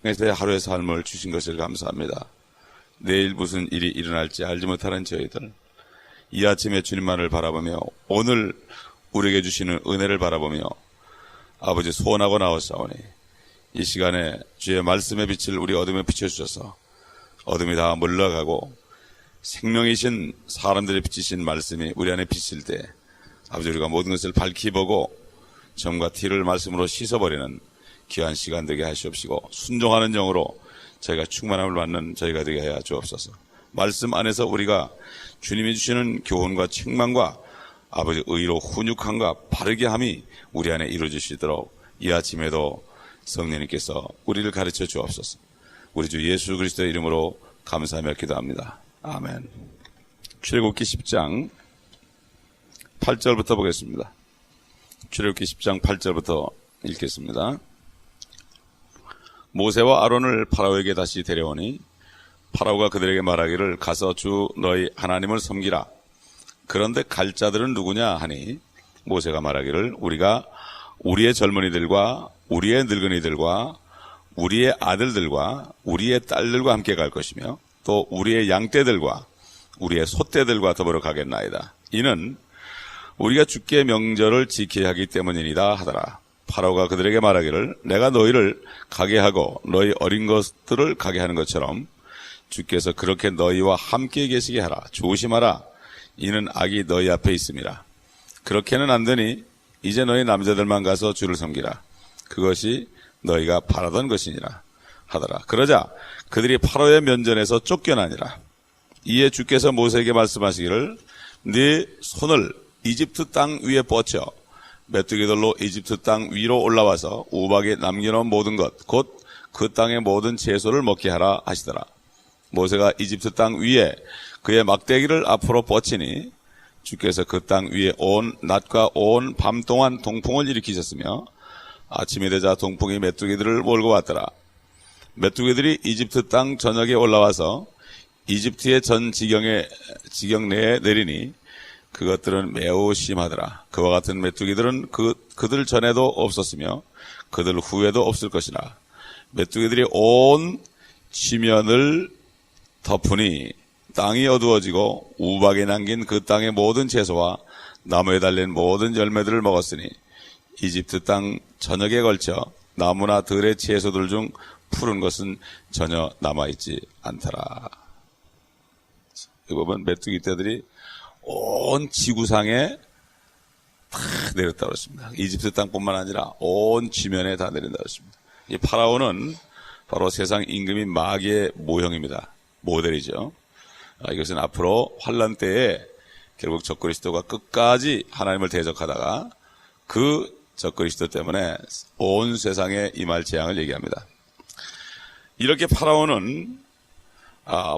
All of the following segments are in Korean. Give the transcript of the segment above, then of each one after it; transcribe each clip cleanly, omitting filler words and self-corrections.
내 하루의 삶을 주신 것을 감사합니다. 내일 무슨 일이 일어날지 알지 못하는 저희들, 이 아침에 주님만을 바라보며 오늘 우리에게 주시는 은혜를 바라보며 아버지 소원하고 나왔사오니 이 시간에 주의 말씀의 빛을 우리 어둠에 비춰주셔서 어둠이 다 물러가고 생명이신 사람들의 비치신 말씀이 우리 안에 비칠 때 아버지 우리가 모든 것을 밝히 보고 점과 티를 말씀으로 씻어버리는 귀한 시간 되게 하시옵시고 순종하는 영으로 저희가 충만함을 받는 저희가 되게 하여 주옵소서. 말씀 안에서 우리가 주님이 주시는 교훈과 책망과 아버지 의로 훈육함과 바르게 함이 우리 안에 이루어지시도록 이 아침에도 성령님께서 우리를 가르쳐 주옵소서. 우리 주 예수 그리스도의 이름으로 감사하며 기도합니다. 아멘. 출애굽기 10장 8절부터 보겠습니다. 출애굽기 10장 8절부터 읽겠습니다. 모세와 아론을 파라오에게 다시 데려오니 파라오가 그들에게 말하기를 가서 주 너희 하나님을 섬기라. 그런데 갈 자들은 누구냐 하니 모세가 말하기를 우리가 우리의 젊은이들과 우리의 늙은이들과 우리의 아들들과 우리의 딸들과 함께 갈 것이며 또 우리의 양떼들과 우리의 소떼들과 더불어 가겠나이다. 이는 우리가 주께 명절을 지켜야 하기 때문이니이다 하더라. 파라오가 그들에게 말하기를 내가 너희를 가게 하고 너희 어린 것들을 가게 하는 것처럼 주께서 그렇게 너희와 함께 계시게 하라. 조심하라. 이는 악이 너희 앞에 있음이라. 그렇게는 안 되니 이제 너희 남자들만 가서 주를 섬기라. 그것이 너희가 바라던 것이니라 하더라. 그러자 그들이 파라오의 면전에서 쫓겨나니라. 이에 주께서 모세에게 말씀하시기를 네 손을 이집트 땅 위에 뻗쳐 메뚜기들로 이집트 땅 위로 올라와서 우박에 남겨놓은 모든 것 곧 그 땅의 모든 채소를 먹게 하라 하시더라. 모세가 이집트 땅 위에 그의 막대기를 앞으로 뻗치니 주께서 그 땅 위에 온 낮과 온 밤 동안 동풍을 일으키셨으며 아침이 되자 동풍이 메뚜기들을 몰고 왔더라. 메뚜기들이 이집트 땅 전역에 올라와서 이집트의 전 지경 내에 내리니 그것들은 매우 심하더라. 그와 같은 메뚜기들은 그들 전에도 없었으며 그들 후에도 없을 것이라. 메뚜기들이 온 지면을 덮으니 땅이 어두워지고 우박에 남긴 그 땅의 모든 채소와 나무에 달린 모든 열매들을 먹었으니 이집트 땅 전역에 걸쳐 나무나 들의 채소들 중 푸른 것은 전혀 남아있지 않더라. 이 보면 메뚜기 떼들이 온 지구상에 다 내렸다고 그랬습니다. 이집트 땅뿐만 아니라 온 지면에 다 내린다고 그랬습니다. 이 파라오는 바로 세상 임금인 마귀의 모형입니다. 모델이죠. 이것은 앞으로 환란 때에 결국 적그리스도가 끝까지 하나님을 대적하다가 그 적그리스도 때문에 온 세상에 임할 재앙을 얘기합니다. 이렇게 파라오는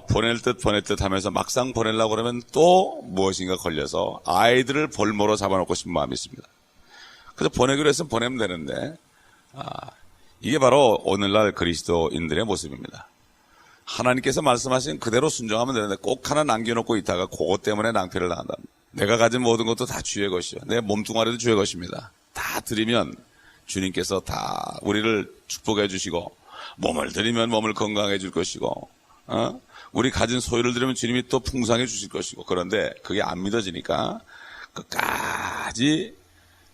보낼 듯 하면서 막상 보내려고 그러면 또 무엇인가 걸려서 아이들을 볼모로 잡아놓고 싶은 마음이 있습니다. 그래서 보내기로 했으면 보내면 되는데 이게 바로 오늘날 그리스도인들의 모습입니다. 하나님께서 말씀하신 그대로 순종하면 되는데 꼭 하나 남겨놓고 있다가 그것 때문에 낭패를 당한다. 내가 가진 모든 것도 다 주의 것이요. 내 몸뚱아리도 주의 것입니다. 다 드리면 주님께서 다 우리를 축복해 주시고 몸을 드리면 몸을 건강해 줄 것이고 우리 가진 소유를 드리면 주님이 또 풍성해 주실 것이고 그런데 그게 안 믿어지니까 끝까지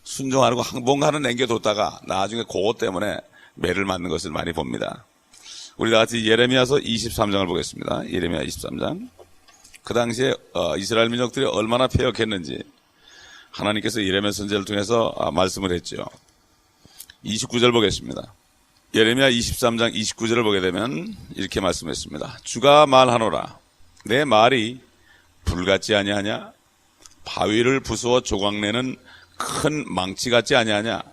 순종하고 항복하는 남겨뒀다가 나중에 그것 때문에 매를 맞는 것을 많이 봅니다. 우리 다 같이 예레미야서 23장을 보겠습니다. 예레미야 23장. 그 당시에 이스라엘 민족들이 얼마나 패역했는지 하나님께서 예레미야 선지자를 통해서 말씀을 했죠. 29절 보겠습니다. 예레미야 23장 29절을 보게 되면 이렇게 말씀했습니다. 주가 말하노라. 내 말이 불같지 아니하냐? 바위를 부수어 조각내는 큰 망치 같지 아니하냐?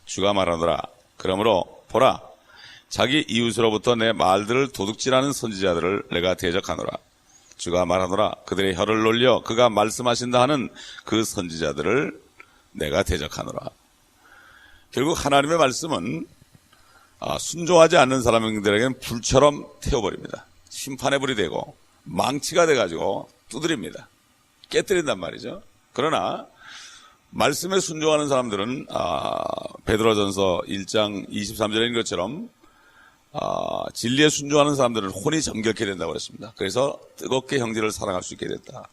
주가 말하노라. 그러므로 보라. 자기 이웃으로부터 내 말들을 도둑질하는 선지자들을 내가 대적하노라. 주가 말하노라. 그들의 혀를 놀려 그가 말씀하신다 하는 그 선지자들을 내가 대적하노라. 결국 하나님의 말씀은 순종하지 않는 사람들에게는 불처럼 태워버립니다. 심판의 불이 되고 망치가 돼가지고 두드립니다. 깨뜨린단 말이죠. 그러나 말씀에 순종하는 사람들은 베드로전서 1장 23절인 것처럼 진리에 순종하는 사람들은 혼이 정결케 된다고 그랬습니다. 그래서 뜨겁게 형제를 사랑할 수 있게 됐다.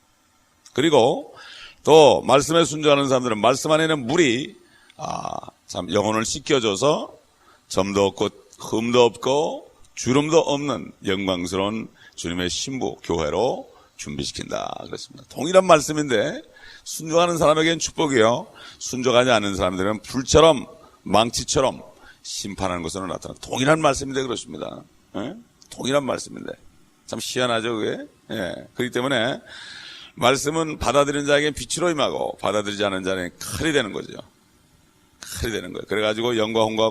그리고 또 말씀에 순종하는 사람들은 말씀 안에는 물이 참 영혼을 씻겨줘서 점도 없고 흠도 없고 주름도 없는 영광스러운 주님의 신부 교회로 준비시킨다 그랬습니다. 동일한 말씀인데 순종하는 사람에게는 축복이요, 순종하지 않는 사람들은 불처럼 망치처럼 심판하는 것으로 나타나. 동일한 말씀인데 그렇습니다. 예? 동일한 말씀인데 참 희한하죠 그게. 예. 그렇기 때문에 말씀은 받아들이는 자에게 빛으로 임하고 받아들이지 않는 자에게 칼이 되는 거죠. 칼이 되는 거예요. 그래가지고 영과 혼과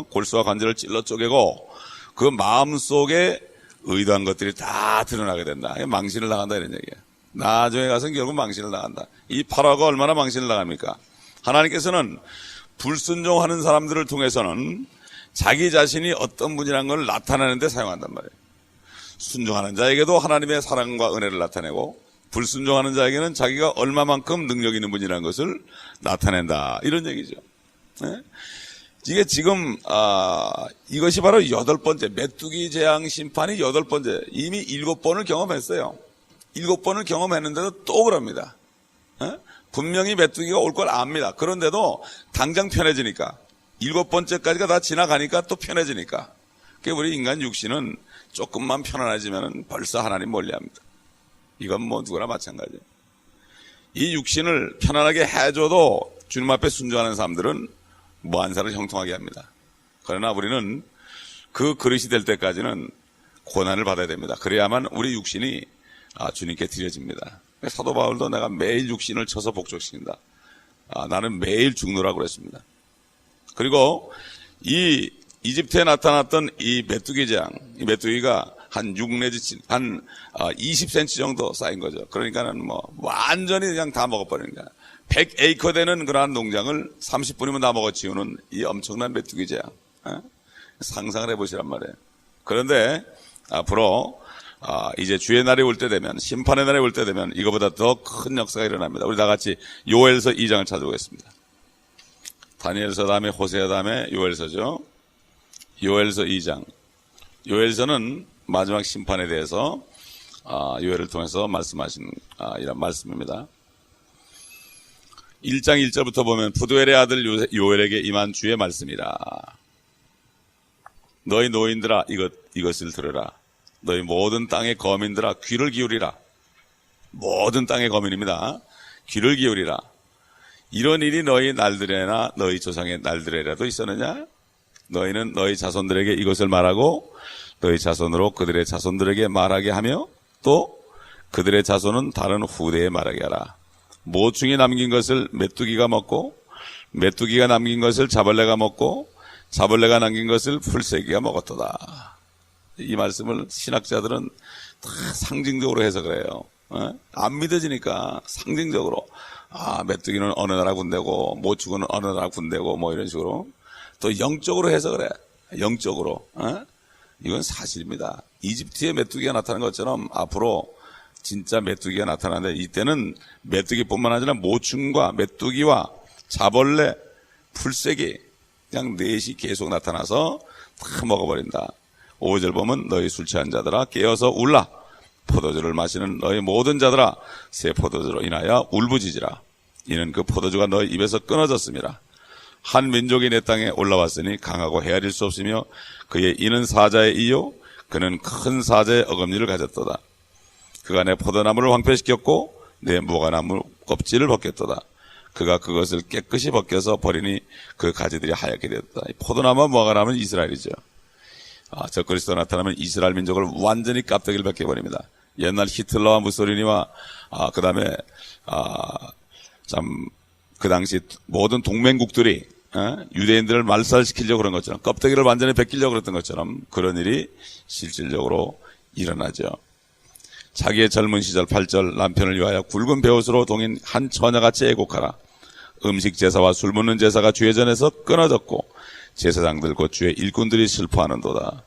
골수와 관절을 찔러 쪼개고 그 마음속에 의도한 것들이 다 드러나게 된다. 망신을 당한다 이런 얘기예요. 나중에 가서는 결국 망신을 당한다. 이 파라오가 얼마나 망신을 당합니까? 하나님께서는 불순종하는 사람들을 통해서는 자기 자신이 어떤 분이라는 걸 나타내는 데 사용한단 말이에요. 순종하는 자에게도 하나님의 사랑과 은혜를 나타내고 불순종하는 자에게는 자기가 얼마만큼 능력 있는 분이라는 것을 나타낸다 이런 얘기죠. 네? 이게 지금 이것이 바로 8번째 메뚜기 재앙 심판이 8번째. 이미 7번을 경험했어요. 7번을 경험했는데도 또 그럽니다. 네? 분명히 메뚜기가 올 걸 압니다. 그런데도 당장 편해지니까 7번째까지가 다 지나가니까 또 편해지니까. 그러니까 우리 인간 육신은 조금만 편안해지면 벌써 하나님 멀리합니다. 이건 뭐 누구나 마찬가지예요. 이 육신을 편안하게 해줘도 주님 앞에 순종하는 사람들은 무한사를 형통하게 합니다. 그러나 우리는 그 그릇이 될 때까지는 고난을 받아야 됩니다. 그래야만 우리 육신이 주님께 드려집니다. 사도 바울도 내가 매일 육신을 쳐서 복종시킨다. 나는 매일 죽노라고 그랬습니다. 그리고 이 이집트에 나타났던 이 메뚜기 재앙, 이 메뚜기가 한 6 내지 한 20cm 정도 쌓인 거죠. 그러니까는 뭐 완전히 그냥 다 먹어버리는 거야. 100에이커 되는 그러한 농장을 30분이면 다 먹어치우는 이 엄청난 메뚜기 재앙. 상상을 해보시란 말이에요. 그런데 앞으로 이제 주의 날이 올 때 되면, 심판의 날이 올 때 되면 이거보다 더 큰 역사가 일어납니다. 우리 다 같이 요엘서 2장을 찾아보겠습니다. 다니엘서 다음에 호세아 다음에 요엘서죠. 요엘서 2장. 요엘서는 마지막 심판에 대해서 요엘을 통해서 말씀하신 이런 말씀입니다. 1장 1절부터 보면 푸드엘의 아들 요엘에게 임한 주의 말씀이라. 너희 노인들아 이것을 들으라. 너희 모든 땅의 거민들아 귀를 기울이라. 모든 땅의 거민입니다. 귀를 기울이라. 이런 일이 너희 날들에나 너희 조상의 날들에라도 있었느냐? 너희는 너희 자손들에게 이것을 말하고 너희 자손으로 그들의 자손들에게 말하게 하며 또 그들의 자손은 다른 후대에 말하게 하라. 모충이 남긴 것을 메뚜기가 먹고 메뚜기가 남긴 것을 자벌레가 먹고 자벌레가 남긴 것을 풀새기가 먹었도다. 이 말씀을 신학자들은 다 상징적으로 해석을 해요. 안 믿어지니까 상징적으로 메뚜기는 어느 나라 군대고 모충은 어느 나라 군대고 뭐 이런 식으로 또 영적으로 해석을 해. 영적으로. 이건 사실입니다. 이집트의 메뚜기가 나타난 것처럼 앞으로 진짜 메뚜기가 나타나는데 이때는 메뚜기뿐만 아니라 모충과 메뚜기와 자벌레, 풀새기 그냥 넷이 계속 나타나서 다 먹어버린다. 5절 보면 너희 술 취한 자들아 깨어서 울라. 포도주를 마시는 너희 모든 자들아 새 포도주로 인하여 울부짖으라. 이는 그 포도주가 너희 입에서 끊어졌음이라. 한 민족이 내 땅에 올라왔으니 강하고 헤아릴 수 없으며 그의 이는 사자의 이요 그는 큰 사자의 어금니를 가졌도다. 그가 내 포도나무를 황폐시켰고 내 무화과나무 껍질을 벗겼도다. 그가 그것을 깨끗이 벗겨서 버리니 그 가지들이 하얗게 되었다. 포도나무와 무화과나무는 이스라엘이죠. 적그리스도 나타나면 이스라엘 민족을 완전히 깝대기를 벗겨버립니다. 옛날 히틀러와 무솔리니와 그 다음에 참 그 당시 모든 동맹국들이 유대인들을 말살시키려고 그런 것처럼 껍데기를 완전히 벗기려고 그랬던 것처럼 그런 일이 실질적으로 일어나죠. 자기의 젊은 시절 8절 남편을 위하여 굵은 베옷으로 동인 한 처녀같이 애곡하라. 음식 제사와 술 붓는 제사가 주의 전에서 끊어졌고 제사장들 곧 주의 일꾼들이 슬퍼하는도다.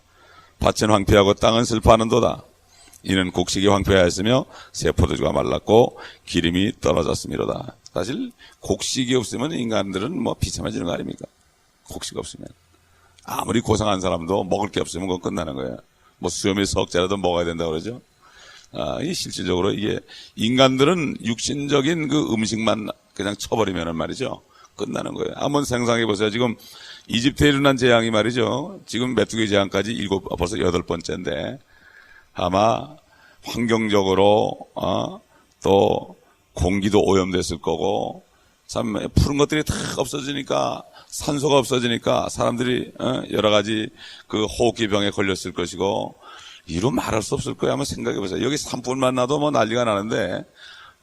밭은 황폐하고 땅은 슬퍼하는도다. 이는 곡식이 황폐하였으며 새 포도주가 말랐고 기름이 떨어졌음이로다. 사실 곡식이 없으면 인간들은 뭐 비참해지는 거 아닙니까? 곡식 없으면 아무리 고상한 사람도 먹을 게 없으면 그건 끝나는 거예요. 뭐 수염이 석자라도 먹어야 된다고 그러죠. 이 실질적으로 이게 인간들은 육신적인 그 음식만 그냥 쳐버리면은 말이죠. 끝나는 거예요. 한번 생각해 보세요. 지금 이집트에 일어난 재앙이 말이죠. 지금 메뚜기 재앙까지 벌써 8번째인데 아마 환경적으로 또 공기도 오염됐을 거고 참 푸른 것들이 다 없어지니까 산소가 없어지니까 사람들이 여러 가지 그 호흡기 병에 걸렸을 것이고 이루 말할 수 없을 거야. 한번 생각해 보세요. 여기 산불만 나도 뭐 난리가 나는데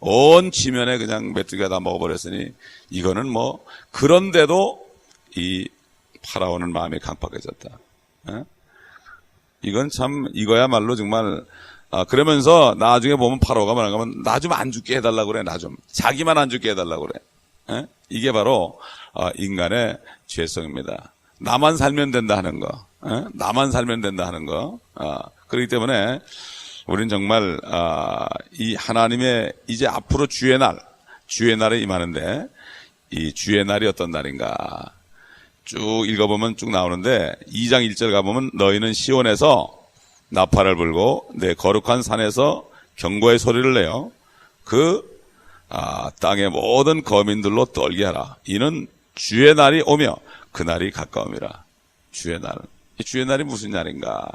온 지면에 그냥 메뚜기가 다 먹어버렸으니 이거는 뭐 그런데도 이 파라오는 마음이 강팍해졌다. 이건 참 이거야말로 정말 그러면서 나중에 보면 파라오가 뭐라고 하면 나 좀 안 죽게 해달라고 그래. 나 좀 자기만 안 죽게 해달라고 그래. 이게 바로 인간의 죄성입니다. 나만 살면 된다 하는 거. 나만 살면 된다 하는 거. 그렇기 때문에 우리는 정말 이 하나님의 이제 앞으로 주의 날에 임하는데 이 주의 날이 어떤 날인가 쭉 읽어보면 쭉 나오는데 2장 1절 가보면 너희는 시온에서 나팔을 불고 내 거룩한 산에서 경고의 소리를 내어 그 땅의 모든 거민들로 떨게 하라. 이는 주의 날이 오며 그 날이 가까움이라. 주의 날은 이 주의 날이 무슨 날인가?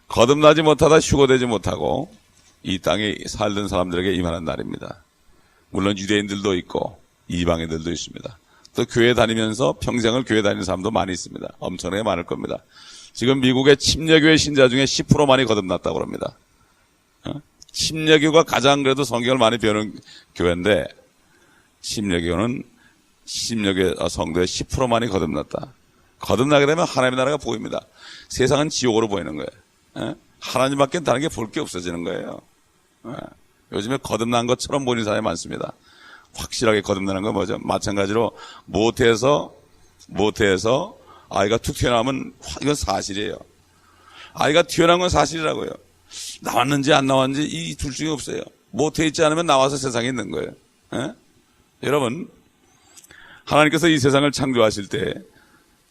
거듭나지 못하다 휴거되지 못하고 이 땅에 살던 사람들에게 임하는 날입니다. 물론 유대인들도 있고 이방인들도 있습니다. 또 교회 다니면서 평생을 교회 다니는 사람도 많이 있습니다. 엄청나게 많을 겁니다. 지금 미국의 침례교회 신자 중에 10%만이 거듭났다고 합니다. 침례교가 가장 그래도 성경을 많이 배우는 교회인데 침례교는 침례교회 성도의 10%만이 거듭났다. 거듭나게 되면 하나님의 나라가 보입니다. 세상은 지옥으로 보이는 거예요. 하나님밖에 다른 게 볼 게 없어지는 거예요. 요즘에 거듭난 것처럼 보이는 사람이 많습니다. 확실하게 거듭나는 건 뭐죠? 마찬가지로 모태에서 아이가 툭 튀어나오면 이건 사실이에요. 아이가 튀어나온 건 사실이라고요. 나왔는지 안 나왔는지 이 둘 중에 없어요. 모태에 있지 않으면 나와서 세상에 있는 거예요. 여러분, 하나님께서 이 세상을 창조하실 때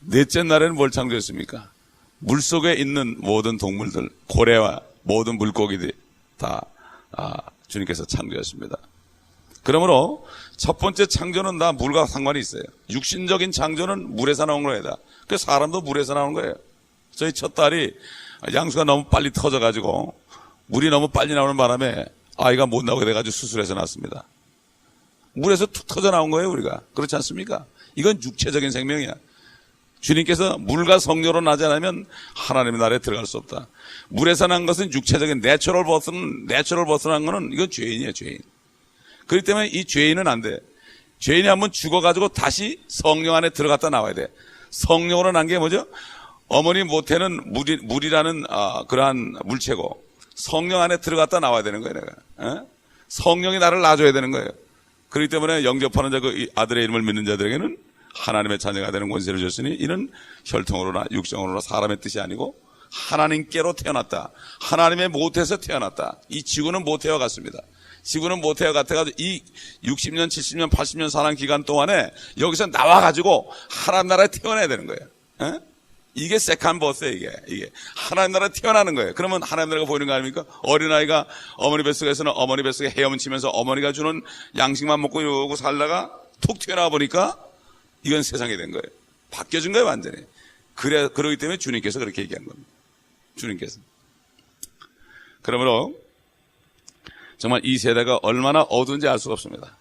넷째 날에는 뭘 창조했습니까? 물속에 있는 모든 동물들, 고래와 모든 물고기들 다 주님께서 창조했습니다. 그러므로 첫 번째 창조는 다 물과 상관이 있어요. 육신적인 창조는 물에서 나온 거다. 그 사람도 물에서 나온 거예요. 저희 첫 딸이 양수가 너무 빨리 터져가지고 물이 너무 빨리 나오는 바람에 아이가 못 나오게 돼가지고 수술해서 낳았습니다. 물에서 툭 터져 나온 거예요, 우리가. 그렇지 않습니까? 이건 육체적인 생명이야. 주님께서 물과 성령으로 나지 않으면 하나님의 나라에 들어갈 수 없다. 물에서 난 것은 육체적인 내추럴 버스한 거는 이건 죄인이에요, 죄인. 그렇기 때문에 이 죄인은 안 돼. 죄인이 한번 죽어가지고 다시 성령 안에 들어갔다 나와야 돼. 성령으로 난 게 뭐죠? 어머니 모태는 물이라는 그러한 물체고 성령 안에 들어갔다 나와야 되는 거예요, 내가. 성령이 나를 놔줘야 되는 거예요. 그렇기 때문에 영접하는 자, 그 아들의 이름을 믿는 자들에게는 하나님의 자녀가 되는 권세를 줬으니 이는 혈통으로나 육정으로나 사람의 뜻이 아니고 하나님께로 태어났다. 하나님의 모태에서 태어났다. 이 지구는 모태와 같습니다. 지구는 모태와 같아가지고 이 60년, 70년, 80년 사는 기간 동안에 여기서 나와가지고 하나님 나라에 태어나야 되는 거예요. 이게 세컨 버스예요, 이게. 하나님 나라에 태어나는 거예요. 그러면 하나님 나라가 보이는 거 아닙니까? 어린아이가 어머니 뱃속에서는 어머니 뱃속에 헤엄치면서 어머니가 주는 양식만 먹고 이러고 살다가 툭 튀어나와 보니까 이건 세상이 된 거예요. 바뀌어진 거예요, 완전히. 그러기 때문에 주님께서 그렇게 얘기한 겁니다. 주님께서. 그러므로 정말 이 세대가 얼마나 어두운지 알 수가 없습니다.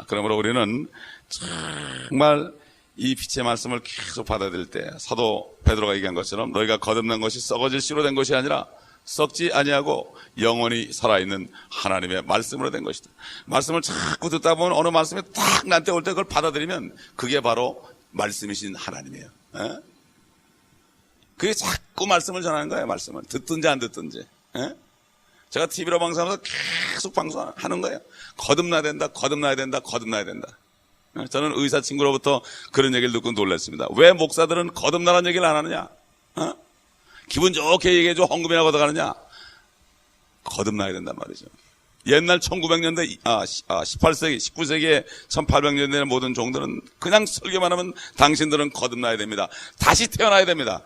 그러므로 우리는 정말 이 빛의 말씀을 계속 받아들일 때 사도 베드로가 얘기한 것처럼 너희가 거듭난 것이 썩어질 씨로 된 것이 아니라 썩지 아니하고 영원히 살아있는 하나님의 말씀으로 된 것이다. 말씀을 자꾸 듣다 보면 어느 말씀이 딱 나한테 올 때 그걸 받아들이면 그게 바로 말씀이신 하나님이에요. 그게 자꾸 말씀을 전하는 거예요. 말씀을 듣든지 안 듣든지. 제가 TV로 방송하면서 계속 방송하는 거예요. 거듭나야 된다, 거듭나야 된다, 거듭나야 된다. 저는 의사 친구로부터 그런 얘기를 듣고 놀랐습니다. 왜 목사들은 거듭나라는 얘기를 안 하느냐? 기분 좋게 얘기해줘, 헌금이나 걷어가느냐? 거듭나야 된단 말이죠. 옛날 1900년대, 18세기, 19세기에 1800년대의 모든 종들은 그냥 설교만 하면 당신들은 거듭나야 됩니다. 다시 태어나야 됩니다.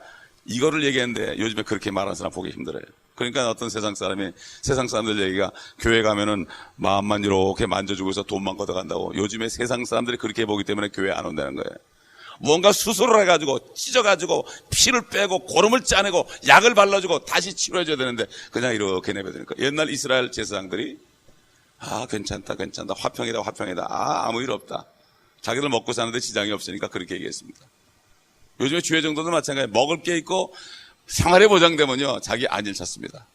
이거를 얘기했는데 요즘에 그렇게 말하는 사람 보기 힘들어요. 그러니까 어떤 세상 사람들 얘기가 교회 가면은 마음만 이렇게 만져주고서 돈만 걷어간다고. 요즘에 세상 사람들이 그렇게 보기 때문에 교회 안 온다는 거예요. 뭔가 수술을 해가지고 찢어가지고 피를 빼고 고름을 짜내고 약을 발라주고 다시 치료해줘야 되는데 그냥 이렇게 내버리니까. 옛날 이스라엘 제사장들이 괜찮다 화평이다 아무 일 없다. 자기들 먹고 사는데 지장이 없으니까 그렇게 얘기했습니다. 요즘에 주의 정도도 마찬가지예요. 먹을 게 있고 생활에 보장되면요 자기 안일 찾습니다.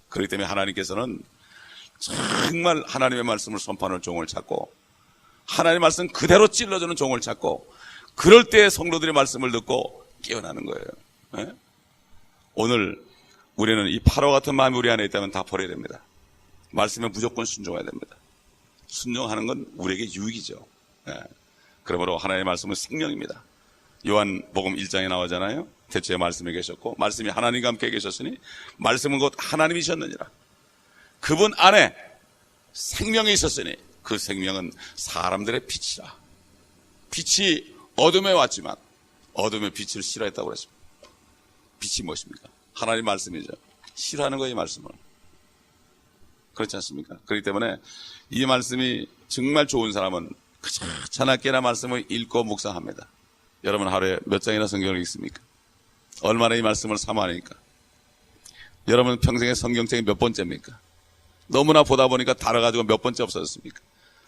그렇기 때문에 하나님께서는 정말 하나님의 말씀을 선포하는 종을 찾고 하나님의 말씀 그대로 찔러주는 종을 찾고 그럴 때 성도들의 말씀을 듣고 깨어나는 거예요. 네? 오늘 우리는 이 파라오 같은 마음이 우리 안에 있다면 다 버려야 됩니다. 말씀에 무조건 순종해야 됩니다. 순종하는 건 우리에게 유익이죠. 네. 그러므로 하나님의 말씀은 생명입니다. 요한복음 1장에 나오잖아요. 태초에 말씀이 계셨고 말씀이 하나님과 함께 계셨으니 말씀은 곧 하나님이셨느니라. 그분 안에 생명이 있었으니 그 생명은 사람들의 빛이라. 빛이 어둠에 왔지만 어둠의 빛을 싫어했다고 그랬습니다. 빛이 무엇입니까? 하나님 말씀이죠. 싫어하는 거예요, 이 말씀을. 그렇지 않습니까? 그렇기 때문에 이 말씀이 정말 좋은 사람은 자나깨나 말씀을 읽고 묵상합니다. 여러분 하루에 몇 장이나 성경을 읽습니까? 얼마나 이 말씀을 사모하니까? 여러분 평생에 성경책이 몇 번째입니까? 너무나 보다 보니까 달아가지고 몇 번째 없어졌습니까?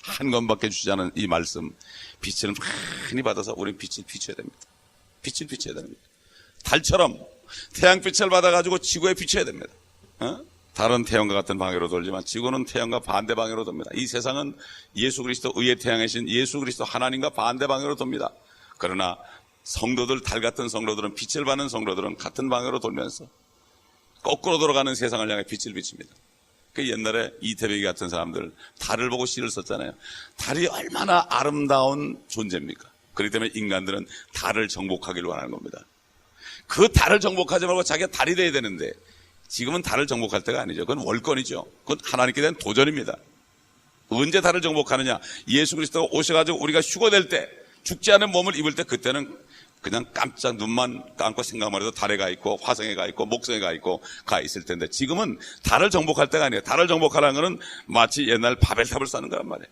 한 권밖에 주지 않은 이 말씀 빛을 많이 받아서 우리는 빛을 비춰야 됩니다. 빛을 비춰야 됩니다. 달처럼 태양빛을 받아가지고 지구에 비춰야 됩니다. 다른 태양과 같은 방향으로 돌지만 지구는 태양과 반대 방향으로 돕니다. 이 세상은 예수 그리스도 의의 태양이신 예수 그리스도 하나님과 반대 방향으로 돕니다. 그러나 성도들, 달 같은 성도들은 빛을 받는 성도들은 같은 방향으로 돌면서 거꾸로 돌아가는 세상을 향해 빛을 비칩니다. 그 옛날에 이태백이 같은 사람들 달을 보고 시를 썼잖아요. 달이 얼마나 아름다운 존재입니까? 그렇기 때문에 인간들은 달을 정복하기를 원하는 겁니다. 그 달을 정복하지 말고 자기가 달이 돼야 되는데 지금은 달을 정복할 때가 아니죠. 그건 월권이죠. 그건 하나님께 대한 도전입니다. 언제 달을 정복하느냐? 예수 그리스도가 오셔가지고 우리가 휴거될 때 죽지 않은 몸을 입을 때 그때는 그냥 깜짝 눈만 감고 생각만 해도 달에 가 있고 화성에 가 있고 목성에 가 있고 가 있을 텐데 지금은 달을 정복할 때가 아니에요. 달을 정복하라는 거는 마치 옛날 바벨탑을 쌓는 거란 말이에요.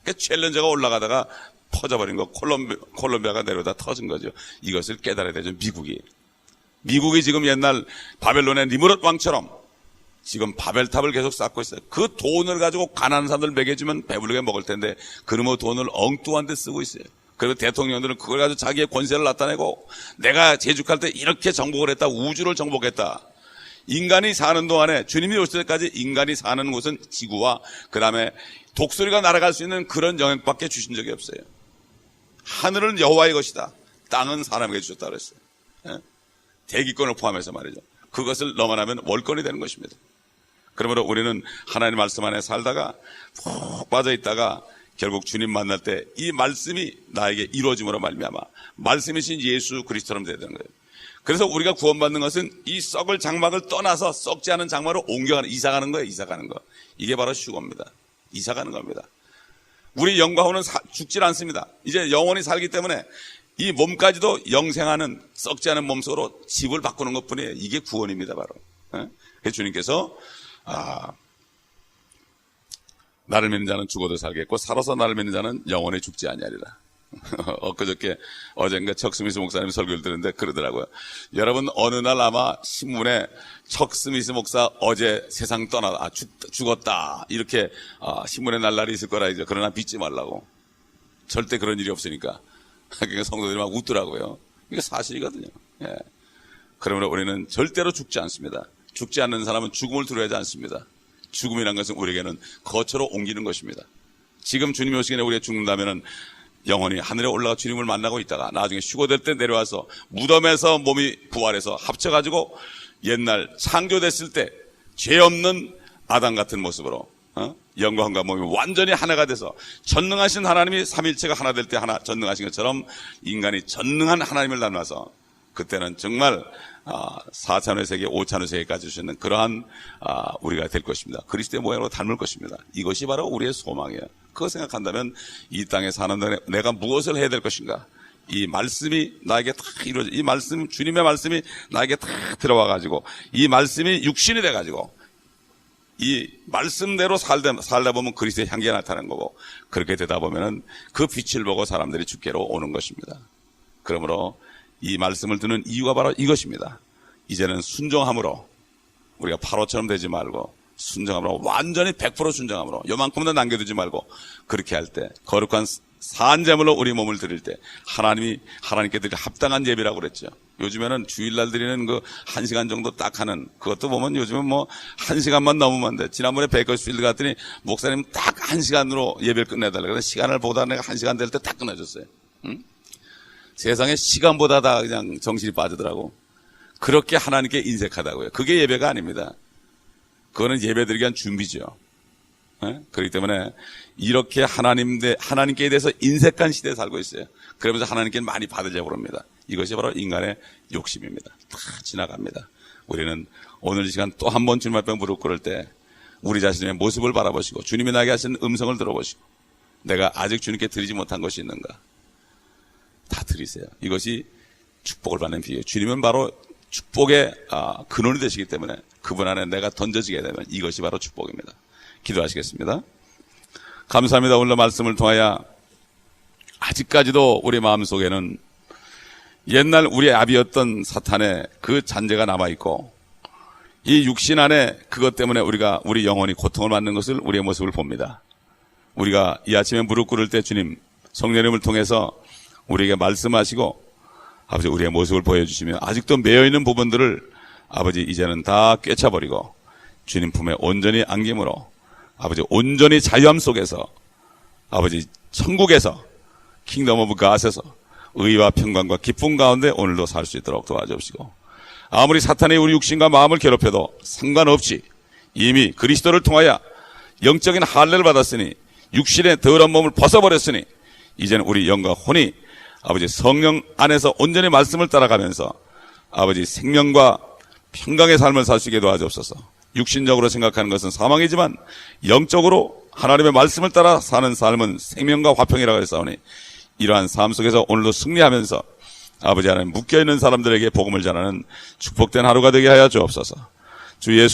그 챌린저가 올라가다가 터져버린 거, 콜롬비아가 내려다 터진 거죠. 이것을 깨달아야 되죠. 미국이 지금 옛날 바벨론의 니므롯 왕처럼 지금 바벨탑을 계속 쌓고 있어요. 그 돈을 가지고 가난한 사람들 먹여주면 배부르게 먹을 텐데 그러면 돈을 엉뚱한 데 쓰고 있어요. 그리고 대통령들은 그걸 가지고 자기의 권세를 나타내고 내가 재직할 때 이렇게 정복을 했다. 우주를 정복했다. 인간이 사는 동안에 주님이 오실 때까지 인간이 사는 곳은 지구와 그 다음에 독수리가 날아갈 수 있는 그런 영역밖에 주신 적이 없어요. 하늘은 여호와의 것이다. 땅은 사람에게 주셨다 그랬어요. 대기권을 포함해서 말이죠. 그것을 넘어나면 월권이 되는 것입니다. 그러므로 우리는 하나님 말씀 안에 살다가 푹 빠져있다가 결국 주님 만날 때 이 말씀이 나에게 이루어짐으로 말미암아 말씀이신 예수 그리스도처럼 되야 되는 거예요. 그래서 우리가 구원받는 것은 이 썩을 장막을 떠나서 썩지 않은 장막으로 옮겨가는, 이사가는 거예요. 이사가는 거. 이게 바로 휴거입니다. 이사가는 겁니다. 우리 영과 혼은 죽질 않습니다. 이제 영원히 살기 때문에 이 몸까지도 영생하는 썩지 않은 몸속으로 집을 바꾸는 것뿐이에요. 이게 구원입니다. 바로. 그래서 주님께서 나를 믿는 자는 죽어도 살겠고 살아서 나를 믿는 자는 영원히 죽지 아니하리라. 어젠가 척스미스 목사님 설교를 들었는데 그러더라고요. 여러분 어느 날 아마 신문에 척스미스 목사 어제 세상 떠나 죽었다 이렇게 신문에 날 날이 있을 거라 이제. 그러나 믿지 말라고. 절대 그런 일이 없으니까. 그러니까 성도들이 막 웃더라고요. 이게 사실이거든요. 예. 그러므로 우리는 절대로 죽지 않습니다. 죽지 않는 사람은 죽음을 두려워하지 않습니다. 죽음이란 것은 우리에게는 거처로 옮기는 것입니다. 지금 주님이 오시기 전에 우리가 죽는다면은 영원히 하늘에 올라가 주님을 만나고 있다가 나중에 휴거될 때 내려와서 무덤에서 몸이 부활해서 합쳐가지고 옛날 창조됐을 때 죄 없는 아담 같은 모습으로 영광과 몸이 완전히 하나가 돼서 전능하신 하나님이 삼일체가 하나 될 때 하나 전능하신 것처럼 인간이 전능한 하나님을 닮아서 그때는 정말 4차원의 세계, 5차원의 세계까지 주시는 그러한 우리가 될 것입니다. 그리스도의 모양으로 닮을 것입니다. 이것이 바로 우리의 소망이에요. 그거 생각한다면 이 땅에 사는 동안 내가 무엇을 해야 될 것인가? 이 말씀이 나에게 다 이루어져, 이 말씀, 주님의 말씀이 나에게 다 들어와가지고, 이 말씀이 육신이 돼가지고, 이 말씀대로 살다 보면 그리스도의 향기가 나타나는 거고, 그렇게 되다 보면은 그 빛을 보고 사람들이 주께로 오는 것입니다. 그러므로 이 말씀을 듣는 이유가 바로 이것입니다. 이제는 순종함으로, 우리가 파로처럼 되지 말고 순종함으로, 완전히 100% 순종함으로, 요만큼도 남겨두지 말고, 그렇게 할 때 거룩한 산제물로 우리 몸을 드릴 때 하나님께 드릴 합당한 예배라고 그랬죠. 요즘에는 주일날 드리는 그 1시간 정도 딱 하는, 그것도 보면 요즘은 뭐 1시간만 넘으면 안 돼. 지난번에 베이커스필드 갔더니 목사님 딱 1시간으로 예배를 끝내달라고. 그래서 시간을 보다 내가 1시간 될 때 딱 끝내줬어요. 응? 세상에 시간보다 다 그냥 정신이 빠지더라고. 그렇게 하나님께 인색하다고요. 그게 예배가 아닙니다. 그거는 예배 드리기 위한 준비죠. 그렇기 때문에 이렇게 하나님께 대해서 인색한 시대에 살고 있어요. 그러면서 하나님께 많이 받으려고 합니다. 이것이 바로 인간의 욕심입니다. 다 지나갑니다. 우리는 오늘 이 시간 또 한 번 주님 앞에 무릎 꿇을 때 우리 자신의 모습을 바라보시고 주님이 나에게 하시는 음성을 들어보시고 내가 아직 주님께 드리지 못한 것이 있는가? 다 드리세요. 이것이 축복을 받는 비유예요. 주님은 바로 축복의 근원이 되시기 때문에 그분 안에 내가 던져지게 되면 이것이 바로 축복입니다. 기도하시겠습니다. 감사합니다. 오늘 말씀을 통하여 아직까지도 우리 마음속에는 옛날 우리의 아비였던 사탄의 그 잔재가 남아있고 이 육신 안에 그것 때문에 우리 영혼이 고통을 받는 것을 우리의 모습을 봅니다. 우리가 이 아침에 무릎 꿇을 때 주님 성령님을 통해서 우리에게 말씀하시고 아버지 우리의 모습을 보여주시며 아직도 매여있는 부분들을 아버지 이제는 다 꿰차버리고 주님 품에 온전히 안김으로 아버지 온전히 자유함 속에서 아버지 천국에서 킹덤 오브 갓에서 의와 평강과 기쁨 가운데 오늘도 살 수 있도록 도와주시고 아무리 사탄이 우리 육신과 마음을 괴롭혀도 상관없이 이미 그리스도를 통하여 영적인 할례를 받았으니 육신의 더러운 몸을 벗어버렸으니 이제는 우리 영과 혼이 아버지 성령 안에서 온전히 말씀을 따라가면서 아버지 생명과 평강의 삶을 살 수 있게 도와주옵소서. 육신적으로 생각하는 것은 사망이지만 영적으로 하나님의 말씀을 따라 사는 삶은 생명과 화평이라고 했사오니 이러한 삶 속에서 오늘도 승리하면서 아버지 하나님 묶여있는 사람들에게 복음을 전하는 축복된 하루가 되게 하여 주옵소서. 주 예수